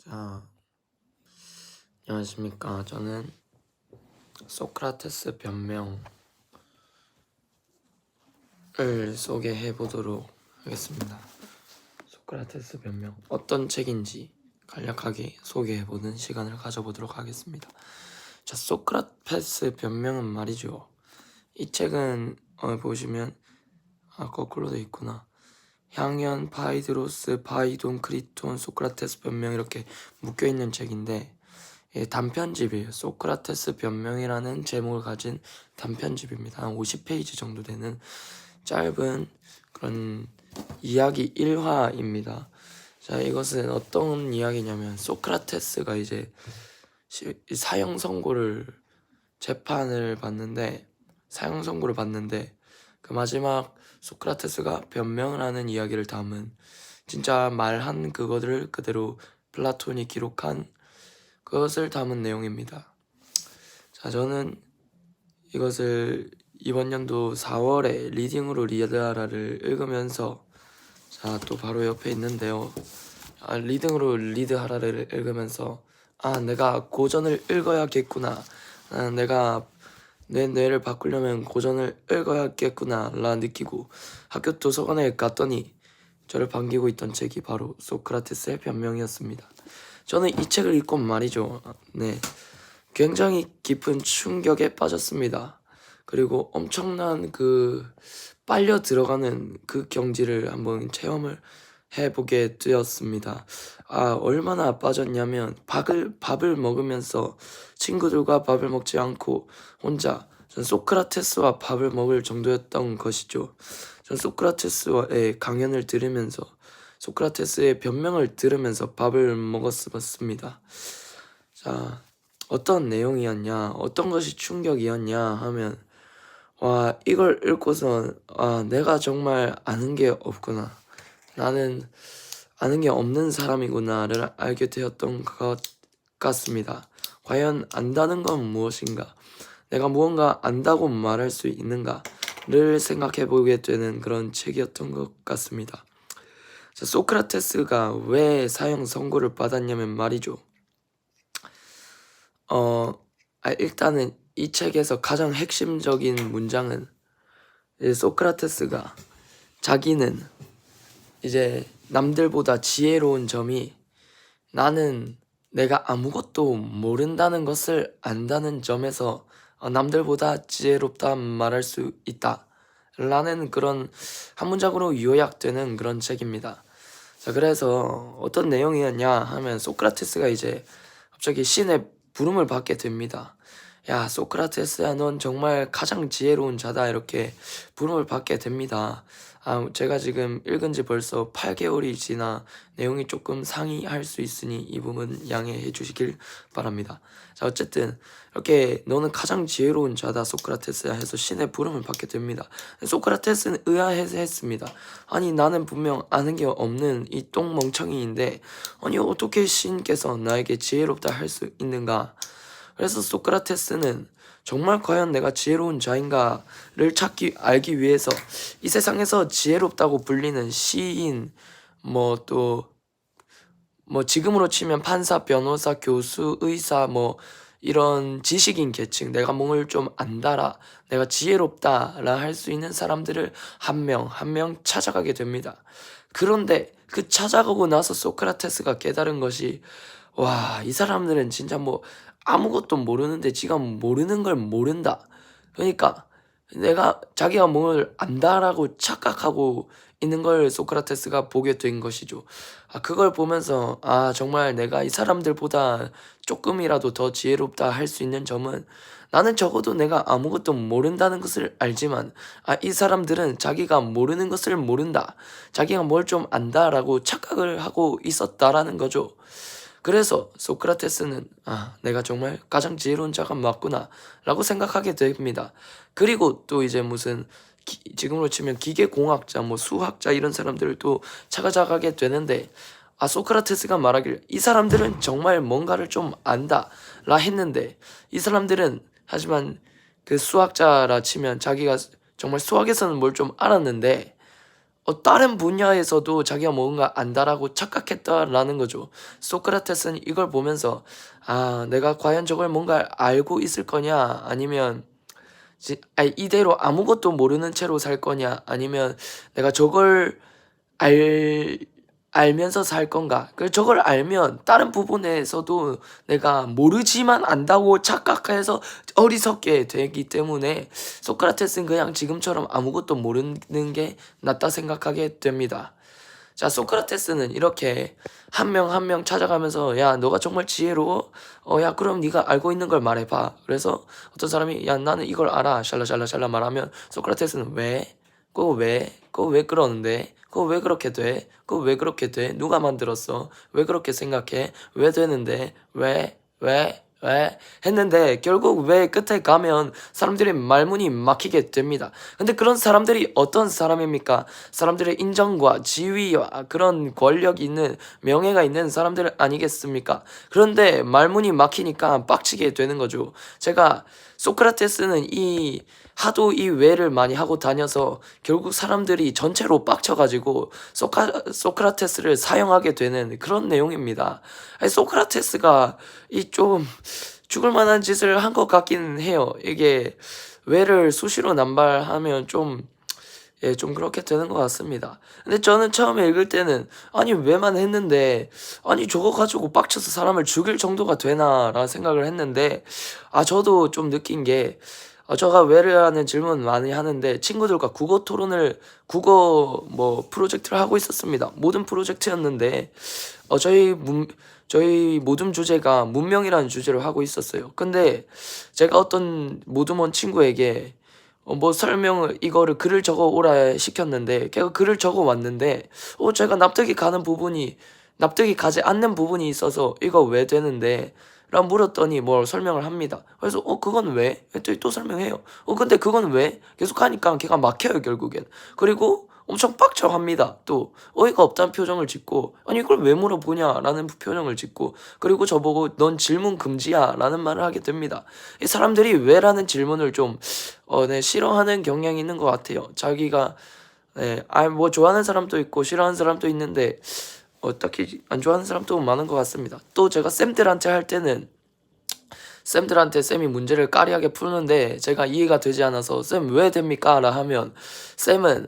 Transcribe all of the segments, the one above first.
자, 안녕하십니까. 저는 소크라테스 변명을 소개해 보도록 하겠습니다. 소크라테스 변명, 어떤 책인지 간략하게 소개해 보는 시간을 가져보도록 하겠습니다. 자, 소크라테스 변명은 말이죠. 이 책은 보시면 거꾸로 돼 있구나. 향연, 파이드로스, 파이돈, 크리톤, 소크라테스 변명 이렇게 묶여 있는 책인데 단편집이에요. 소크라테스 변명이라는 제목을 가진 단편집입니다. 한 50페이지 정도 되는 짧은 그런 이야기 1화입니다. 자, 이것은 어떤 이야기냐면 소크라테스가 이제 사형 선고를 받는데 그 마지막 소크라테스가 변명을 하는 이야기를 담은 진짜 말한 그것을 그대로 플라톤이 기록한 그것을 담은 내용입니다. 자, 저는 이것을 이번 연도 4월에 리딩으로 리드하라를 읽으면서 또 바로 옆에 있는데요. 리딩으로 리드하라를 읽으면서 내가 고전을 읽어야겠구나. 내가 내 뇌를 바꾸려면 고전을 읽어야겠구나 라 느끼고 학교 도서관에 갔더니 저를 반기고 있던 책이 바로 소크라테스의 변명이었습니다. 저는 이 책을 읽고 말이죠. 굉장히 깊은 충격에 빠졌습니다. 그리고 엄청난 빨려 들어가는 그 경지를 한번 체험을 해보게 되었습니다. 얼마나 빠졌냐면 밥을 먹으면서 친구들과 밥을 먹지 않고 혼자 전 소크라테스와 밥을 먹을 정도였던 것이죠. 전 소크라테스의 강연을 들으면서 소크라테스의 변명을 들으면서 밥을 먹었습니다. 자, 어떤 내용이었냐, 어떤 것이 충격이었냐 하면 이걸 읽고서 내가 정말 아는 게 없구나. 나는 아는 게 없는 사람이구나를 알게 되었던 것 같습니다. 과연 안다는 건 무엇인가? 내가 무언가 안다고 말할 수 있는가를 생각해 보게 되는 그런 책이었던 것 같습니다. 자, 소크라테스가 왜 사형 선고를 받았냐면 말이죠. 일단은 이 책에서 가장 핵심적인 문장은 소크라테스가 자기는 이제 남들보다 지혜로운 점이 나는 내가 아무것도 모른다는 것을 안다는 점에서 남들보다 지혜롭다 말할 수 있다 라는 그런 한 문장으로 요약되는 그런 책입니다. 자, 그래서 어떤 내용이었냐 하면 소크라테스가 이제 갑자기 신의 부름을 받게 됩니다. 야, 소크라테스야, 넌 정말 가장 지혜로운 자다 이렇게 부름을 받게 됩니다. 제가 지금 읽은 지 벌써 8개월이 지나 내용이 조금 상이할 수 있으니 이 부분 양해해 주시길 바랍니다. 자, 어쨌든 이렇게 너는 가장 지혜로운 자다 소크라테스야 해서 신의 부름을 받게 됩니다. 소크라테스는 의아해했습니다. 아니, 나는 분명 아는 게 없는 이 똥멍청이인데 아니 어떻게 신께서 나에게 지혜롭다 할 수 있는가? 그래서 소크라테스는 정말 과연 내가 지혜로운 자인가를 알기 위해서 이 세상에서 지혜롭다고 불리는 시인, 지금으로 치면 판사, 변호사, 교수, 의사, 이런 지식인 계층, 내가 뭘 좀 안다라, 내가 지혜롭다라 할 수 있는 사람들을 한 명 한 명 찾아가게 됩니다. 그런데 그 찾아가고 나서 소크라테스가 깨달은 것이 이 사람들은 진짜 아무것도 모르는데 지가 모르는 걸 모른다. 그러니까 자기가 뭘 안다라고 착각하고 있는 걸 소크라테스가 보게 된 것이죠. 그걸 보면서 정말 내가 이 사람들보다 조금이라도 더 지혜롭다 할 수 있는 점은 나는 적어도 내가 아무것도 모른다는 것을 알지만 이 사람들은 자기가 모르는 것을 모른다. 자기가 뭘 좀 안다라고 착각을 하고 있었다라는 거죠. 그래서 소크라테스는 내가 정말 가장 지혜로운 자가 맞구나 라고 생각하게 됩니다. 그리고 또 이제 지금으로 치면 기계공학자, 수학자 이런 사람들을 또 찾아가게 되는데 소크라테스가 말하길 이 사람들은 정말 뭔가를 좀 안다 라 했는데 이 사람들은 하지만 그 수학자라 치면 자기가 정말 수학에서는 뭘 좀 알았는데 다른 분야에서도 자기가 뭔가 안다라고 착각했다라는 거죠. 소크라테스는 이걸 보면서 내가 과연 저걸 뭔가 알고 있을 거냐 아니면 이대로 아무것도 모르는 채로 살 거냐 아니면 내가 저걸 알 알면서 살 건가? 저걸 알면 다른 부분에서도 내가 모르지만 안다고 착각해서 어리석게 되기 때문에 소크라테스는 그냥 지금처럼 아무것도 모르는 게 낫다 생각하게 됩니다. 자, 소크라테스는 이렇게 한 명 한 명 찾아가면서 야, 너가 정말 지혜로워? 야, 그럼 네가 알고 있는 걸 말해봐. 그래서 어떤 사람이 야, 나는 이걸 알아. 샬라샬라샬라 말하면 소크라테스는 왜? 그거 왜? 그거 왜 그러는데? 그거 왜 그렇게 돼? 그거 왜 그렇게 돼? 누가 만들었어? 왜 그렇게 생각해? 왜 되는데? 왜? 했는데 결국 왜 끝에 가면 사람들의 말문이 막히게 됩니다. 근데 그런 사람들이 어떤 사람입니까? 사람들의 인정과 지위와 그런 권력이 있는 명예가 있는 사람들 아니겠습니까? 그런데 말문이 막히니까 빡치게 되는 거죠. 제가 소크라테스는 하도 이 외를 많이 하고 다녀서 결국 사람들이 전체로 빡쳐가지고 소크라테스를 사용하게 되는 그런 내용입니다. 소크라테스가 이 좀 죽을 만한 짓을 한 것 같긴 해요. 이게 외를 수시로 남발하면 좀 그렇게 되는 것 같습니다. 근데 저는 처음에 읽을 때는 아니 왜만 했는데 아니 저거 가지고 빡쳐서 사람을 죽일 정도가 되나라는 생각을 했는데 저도 좀 느낀 게 제가 외래하는 질문 많이 하는데 친구들과 국어 프로젝트를 하고 있었습니다. 모든 프로젝트였는데 저희 모든 주제가 문명이라는 주제로 하고 있었어요. 근데 제가 어떤 모둠원 친구에게 이거를 글을 적어 오라 시켰는데 걔가 글을 적어 왔는데 제가 납득이 가지 않는 부분이 있어서 이거 왜 되는데 라고 물었더니 뭘 설명을 합니다. 그래서 그건 왜? 했더니 또 설명해요. 근데 그건 왜? 계속 하니까 걔가 막혀요 결국엔. 그리고 엄청 빡쳐합니다. 또 어이가 없다는 표정을 짓고 아니 이걸 왜 물어보냐라는 표정을 짓고 그리고 저보고 넌 질문 금지야라는 말을 하게 됩니다. 이 사람들이 왜라는 질문을 좀 싫어하는 경향이 있는 것 같아요. 자기가 뭐 좋아하는 사람도 있고 싫어하는 사람도 있는데 딱히 안 좋아하는 사람도 많은 것 같습니다. 또 제가 쌤들한테 할 때는 쌤이 문제를 까리하게 푸는데 제가 이해가 되지 않아서 쌤 왜 됩니까? 라 하면 쌤은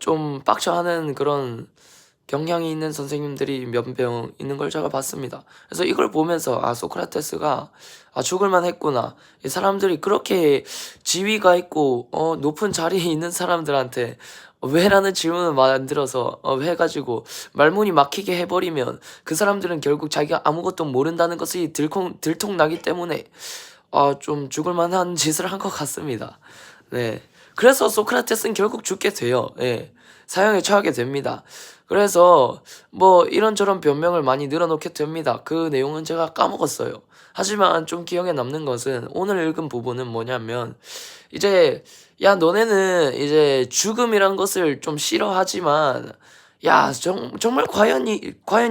좀 빡쳐하는 그런 경향이 있는 선생님들이 몇 명 있는 걸 제가 봤습니다. 그래서 이걸 보면서 소크라테스가 죽을만 했구나. 이 사람들이 그렇게 지위가 있고 높은 자리에 있는 사람들한테 왜라는 질문을 만들어서 해가지고 말문이 막히게 해버리면 그 사람들은 결국 자기가 아무것도 모른다는 것이 들통나기 때문에 좀 죽을만한 짓을 한 것 같습니다. 네. 그래서 소크라테스는 결국 죽게 돼요. 예. 사형에 처하게 됩니다. 그래서 뭐 이런저런 변명을 많이 늘어놓게 됩니다. 그 내용은 제가 까먹었어요. 하지만 좀 기억에 남는 것은 오늘 읽은 부분은 뭐냐면 이제 야 너네는 이제 죽음이란 것을 좀 싫어하지만 야 정말 과연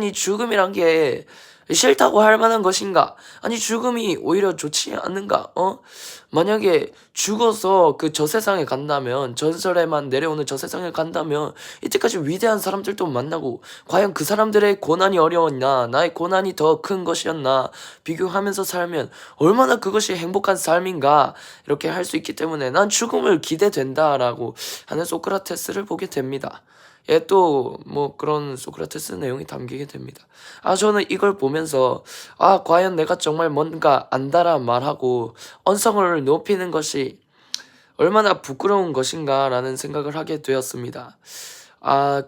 이 죽음이란 게 싫다고 할 만한 것인가? 아니 죽음이 오히려 좋지 않는가? 만약에 죽어서 그 저세상에 간다면 전설에만 내려오는 저세상에 간다면 이때까지 위대한 사람들도 만나고 과연 그 사람들의 고난이 어려웠나 나의 고난이 더 큰 것이었나 비교하면서 살면 얼마나 그것이 행복한 삶인가 이렇게 할 수 있기 때문에 난 죽음을 기대된다라고 하는 소크라테스를 보게 됩니다. 또 뭐 그런 소크라테스 내용이 담기게 됩니다. 저는 이걸 보면서 과연 내가 정말 뭔가 안다라 말하고 언성을 높이는 것이 얼마나 부끄러운 것인가 라는 생각을 하게 되었습니다.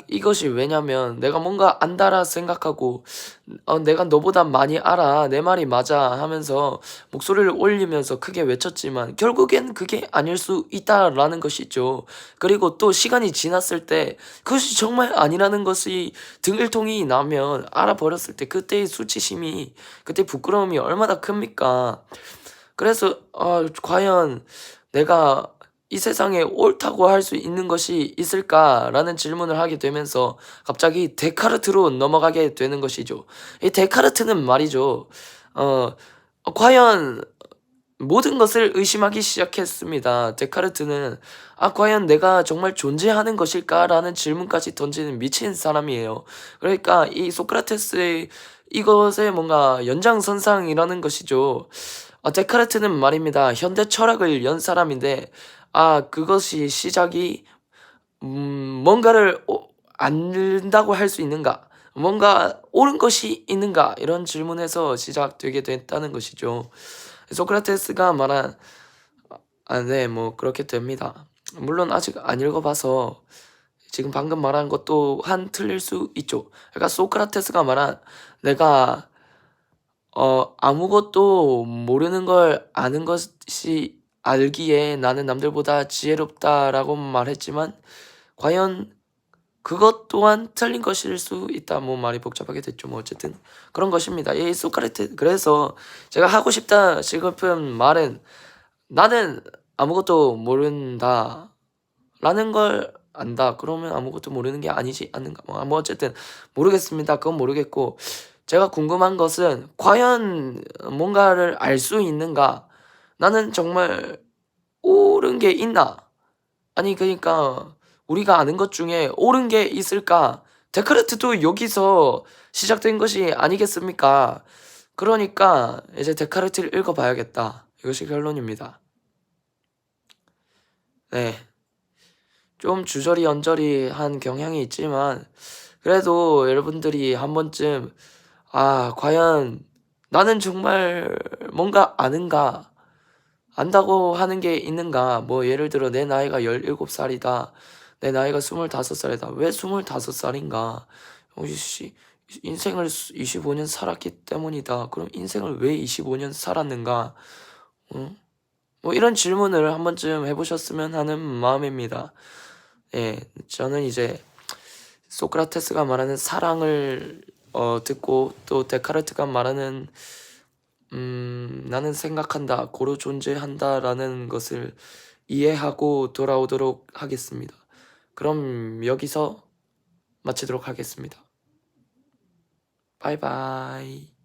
이것이 왜냐면 내가 뭔가 안다라 생각하고 내가 너보다 많이 알아 내 말이 맞아 하면서 목소리를 올리면서 크게 외쳤지만 결국엔 그게 아닐 수 있다라는 것이죠. 그리고 또 시간이 지났을 때 그것이 정말 아니라는 것이 등일통이 나면 알아버렸을 때 그때의 수치심이 그때 부끄러움이 얼마나 큽니까? 그래서 과연 내가 이 세상에 옳다고 할 수 있는 것이 있을까라는 질문을 하게 되면서 갑자기 데카르트로 넘어가게 되는 것이죠. 이 데카르트는 말이죠. 과연 모든 것을 의심하기 시작했습니다. 데카르트는 과연 내가 정말 존재하는 것일까라는 질문까지 던지는 미친 사람이에요. 그러니까 이 소크라테스의 이것의 뭔가 연장선상이라는 것이죠. 데카르트는 말입니다. 현대 철학을 연 사람인데 그것이 시작이 뭔가를 안다고 할 수 있는가? 뭔가 옳은 것이 있는가? 이런 질문에서 시작되게 됐다는 것이죠. 소크라테스가 말한 네, 뭐 그렇게 됩니다. 물론 아직 안 읽어봐서 지금 방금 말한 것 또한 틀릴 수 있죠. 그러니까 소크라테스가 말한 내가 아무것도 모르는 걸 아는 것이 알기에 나는 남들보다 지혜롭다라고 말했지만 과연 그것 또한 틀린 것일 수 있다. 뭐 말이 복잡하게 됐죠. 뭐 어쨌든 그런 것입니다. 이 소크라테스 그래서 제가 하고 싶다 싶은 말은 나는 아무것도 모른다 라는 걸 안다. 그러면 아무것도 모르는 게 아니지 않는가. 뭐 어쨌든 모르겠습니다. 그건 모르겠고 제가 궁금한 것은 과연 뭔가를 알 수 있는가? 나는 정말 옳은 게 있나? 아니 그러니까 우리가 아는 것 중에 옳은 게 있을까? 데카르트도 여기서 시작된 것이 아니겠습니까? 그러니까 이제 데카르트를 읽어봐야겠다. 이것이 결론입니다. 네. 좀 주저리언저리한 경향이 있지만 그래도 여러분들이 한 번쯤 과연 나는 정말 뭔가 아는가? 안다고 하는 게 있는가? 뭐 예를 들어 내 나이가 17살이다. 내 나이가 25살이다. 왜 25살인가? 인생을 25년 살았기 때문이다. 그럼 인생을 왜 25년 살았는가? 뭐 이런 질문을 한 번쯤 해보셨으면 하는 마음입니다. 예, 저는 이제 소크라테스가 말하는 사랑을 듣고 또 데카르트가 말하는 나는 생각한다, 고로 존재한다라는 것을 이해하고 돌아오도록 하겠습니다. 그럼 여기서 마치도록 하겠습니다. 바이바이.